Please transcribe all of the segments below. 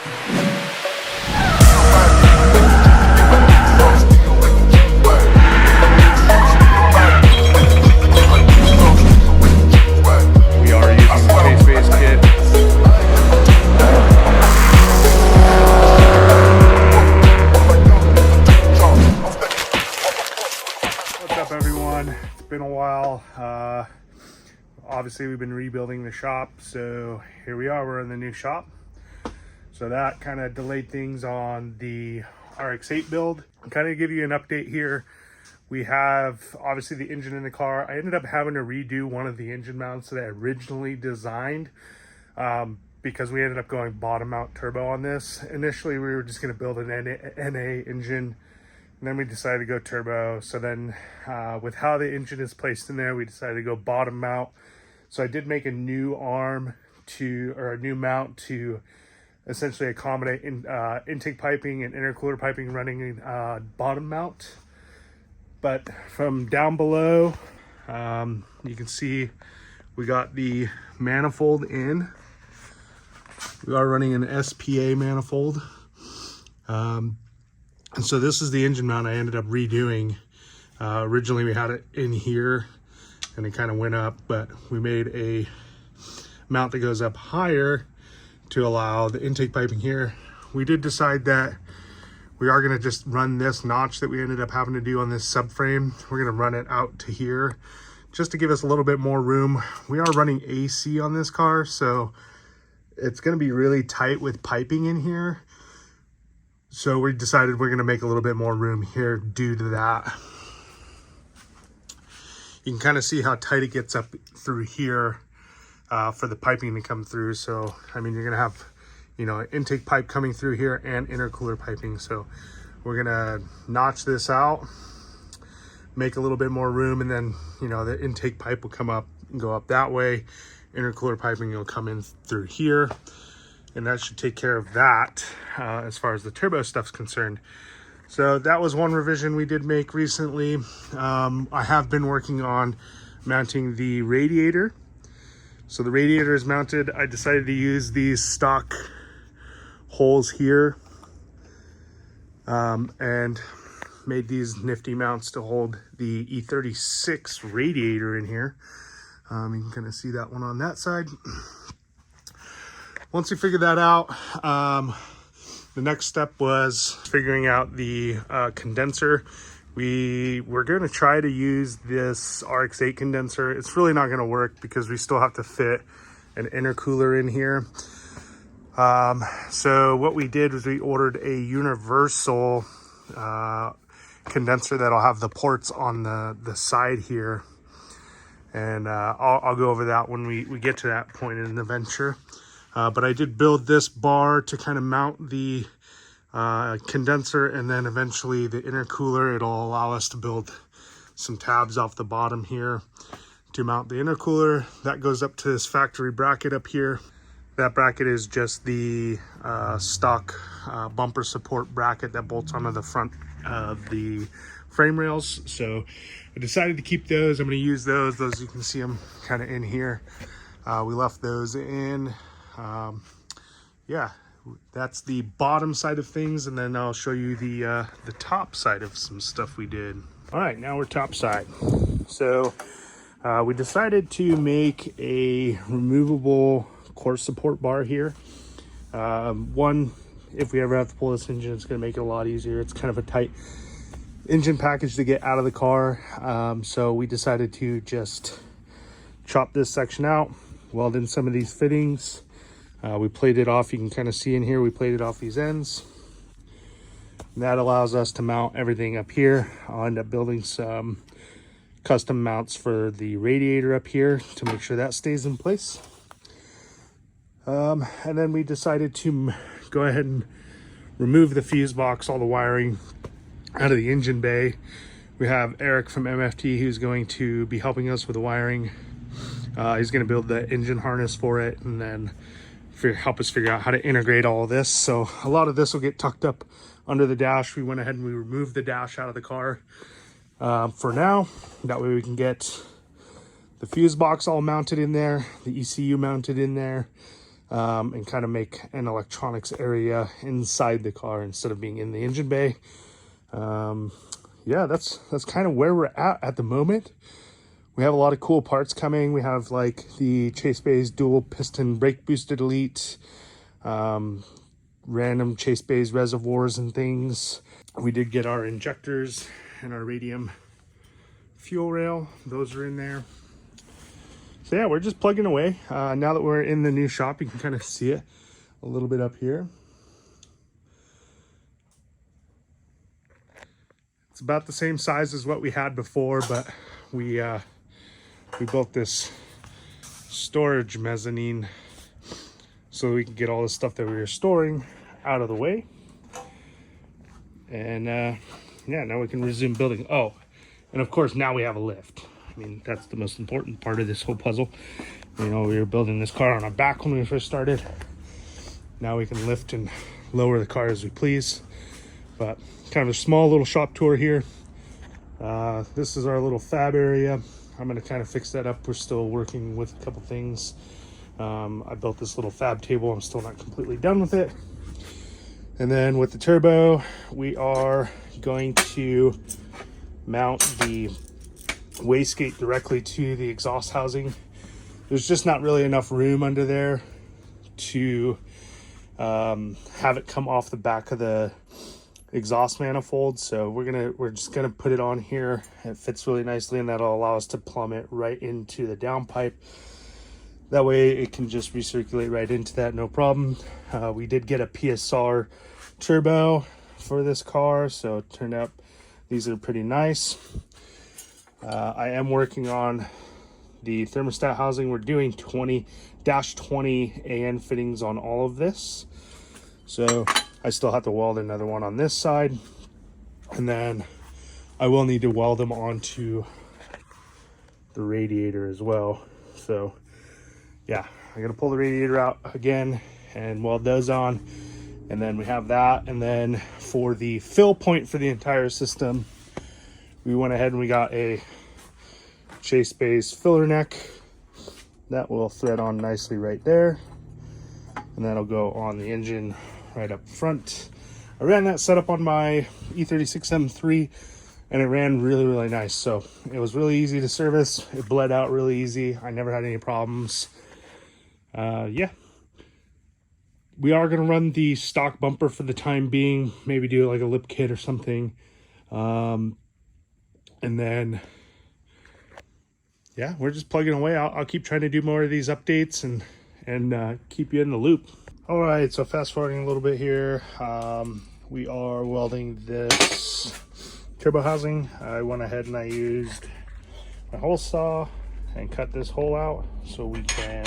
We are using the face-based kit. What's up, everyone? It's been a while. Obviously we've been rebuilding the shop, so here we are. We're in the new shop. So that kind of delayed things on the RX8 build. I'm kind of give you an update here. We have obviously the engine in the car. I ended up having to redo one of the engine mounts that I originally designed because we ended up going bottom mount turbo on this. Initially we were just going to build an NA engine, and then we decided to go turbo. So then with how the engine is placed in there, we decided to go bottom mount. So I did make a new arm or a new mount to essentially accommodate intake piping and intercooler piping running in bottom mount. But from down below, you can see we got the manifold in. We are running an SPA manifold. And so this is the engine mount I ended up redoing. Originally we had it in here and it kind of went up, but we made a mount that goes up higher to allow the intake piping here. We did decide that we are gonna just run this notch that we ended up having to do on this subframe. We're gonna run it out to here just to give us a little bit more room. We are running AC on this car, so it's gonna be really tight with piping in here. So we decided we're gonna make a little bit more room here due to that. You can kind of see how tight it gets up through here for the piping to come through. So, I mean, you're gonna have, you know, an intake pipe coming through here and intercooler piping. So we're gonna notch this out, make a little bit more room, and then, you know, the intake pipe will come up and go up that way. Intercooler piping will come in through here, and that should take care of that as far as the turbo stuff's concerned. So that was one revision we did make recently. I have been working on mounting the radiator. So the radiator is mounted. I decided to use these stock holes here and made these nifty mounts to hold the E36 radiator in here. You can kind of see that one on that side. Once we figured that out, the next step was figuring out the condenser. We were going to try to use this RX8 condenser. It's really not going to work because we still have to fit an intercooler in here. So what we did was we ordered a universal condenser that'll have the ports on the side here. And I'll go over that when we get to that point in the venture. But I did build this bar to kind of mount the condenser, and then eventually the intercooler. It'll allow us to build some tabs off the bottom here to mount the intercooler. That goes up to this factory bracket up here. That bracket is just the stock bumper support bracket that bolts onto the front of the frame rails. So I decided to keep those. I'm going to use those. You can see them kind of in here. We left those in. Yeah, that's the bottom side of things, and then I'll show you the top side of some stuff we did. All right, now we're top side. So we decided to make a removable core support bar here. One, if we ever have to pull this engine, it's going to make it a lot easier. It's kind of a tight engine package to get out of the car. So we decided to just chop this section out, weld in some of these fittings. We plated off, you can kind of see in here, we plated off these ends. And that allows us to mount everything up here. I'll end up building some custom mounts for the radiator up here to make sure that stays in place. And then we decided to go ahead and remove the fuse box, all the wiring out of the engine bay. We have Eric from MFT who's going to be helping us with the wiring. He's going to build the engine harness for it, and then help us figure out how to integrate all of this. So a lot of this will get tucked up under the dash. We went ahead and we removed the dash out of the car for now. That way we can get the fuse box all mounted in there, the ECU mounted in there. and kind of make an electronics area inside the car instead of being in the engine bay. Yeah, that's kind of where we're at the moment. We have a lot of cool parts coming. We have like the Chase Bays dual piston brake boosted elite, random Chase Bays reservoirs and things. We did get our injectors and our radium fuel rail. Those are in there. So yeah, we're just plugging away. Now that we're in the new shop, you can kind of see it a little bit up here. It's about the same size as what we had before, but we built this storage mezzanine so we can get all the stuff that we were storing out of the way. And yeah, now we can resume building. Oh, and of course now we have a lift. I mean, that's the most important part of this whole puzzle. You know, we were building this car on our back when we first started. Now we can lift and lower the car as we please. But kind of a small little shop tour here. This is our little fab area. I'm gonna kind of fix that up. We're still working with a couple things. I built this little fab table. I'm still not completely done with it. And then with the turbo, we are going to mount the wastegate directly to the exhaust housing. There's just not really enough room under there to have it come off the back of the exhaust manifold, so we're just gonna put it on here. It fits really nicely, and that'll allow us to plumb it right into the downpipe. That way it can just recirculate right into that, no problem. We did get a PSR turbo for this car, so it turned out these are pretty nice. I am working on the thermostat housing. We're doing 20-20 AN fittings on all of this, so I still have to weld another one on this side, and then I will need to weld them onto the radiator as well. So yeah, I'm gonna pull the radiator out again and weld those on, and then we have that. And then for the fill point for the entire system, we went ahead and we got a Chase Bays filler neck that will thread on nicely right there, and that'll go on the engine right up front. I ran that setup on my E36 M3 and it ran really nice. So it was really easy to service. It bled out really easy. I never had any problems. Yeah, we are going to run the stock bumper for the time being, maybe do like a lip kit or something. And then yeah, we're just plugging away. I'll keep trying to do more of these updates and keep you in the loop. All right, so fast forwarding a little bit here. We are welding this turbo housing. I went ahead and I used my hole saw and cut this hole out so we can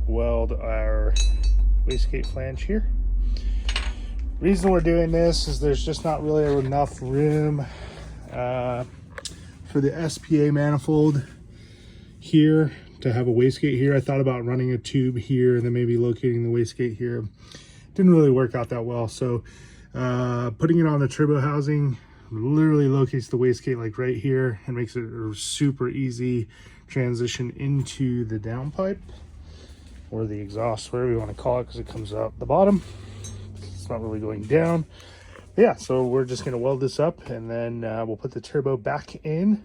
weld our wastegate flange here. Reason we're doing this is there's just not really enough room for the SPA manifold here to have a wastegate here. I thought about running a tube here and then maybe locating the wastegate here. Didn't really work out that well. So putting it on the turbo housing literally locates the wastegate like right here and makes it a super easy transition into the downpipe or the exhaust, whatever you want to call it, because it comes out the bottom. It's not really going down. Yeah, so we're just going to weld this up, and then we'll put the turbo back in.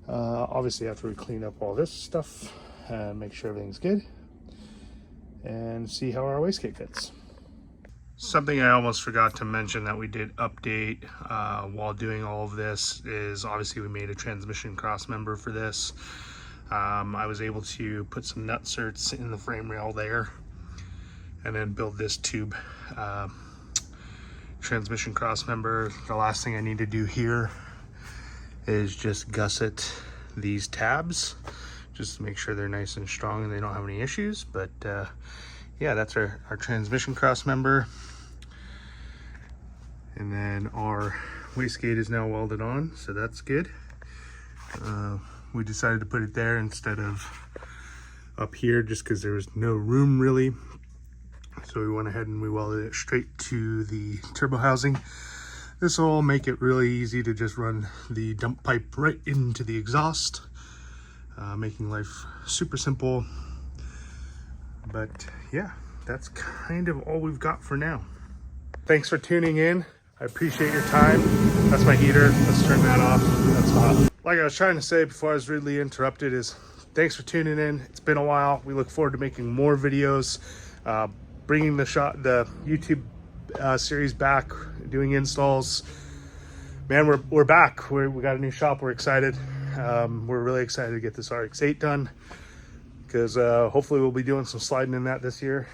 Obviously after we clean up all this stuff and make sure everything's good, and see how our wastegate fits. Something I almost forgot to mention that we did update while doing all of this is obviously we made a transmission cross member for this. I was able to put some nut certs in the frame rail there and then build this tube transmission cross member. The last thing I need to do here is just gusset these tabs just to make sure they're nice and strong and they don't have any issues. But yeah, that's our transmission cross member. And then our wastegate is now welded on, so that's good. We decided to put it there instead of up here just because there was no room really. So we went ahead and we welded it straight to the turbo housing. This will make it really easy to just run the dump pipe right into the exhaust, making life super simple. But yeah, that's kind of all we've got for now. Thanks for tuning in. I appreciate your time. That's my heater. Let's turn that off. That's hot. Like I was trying to say before I was rudely interrupted is thanks for tuning in. It's been a while. We look forward to making more videos, bringing the YouTube series back, doing installs. Man, we're back. We got a new shop. We're excited. We're really excited to get this RX8 done because hopefully we'll be doing some sliding in that this year.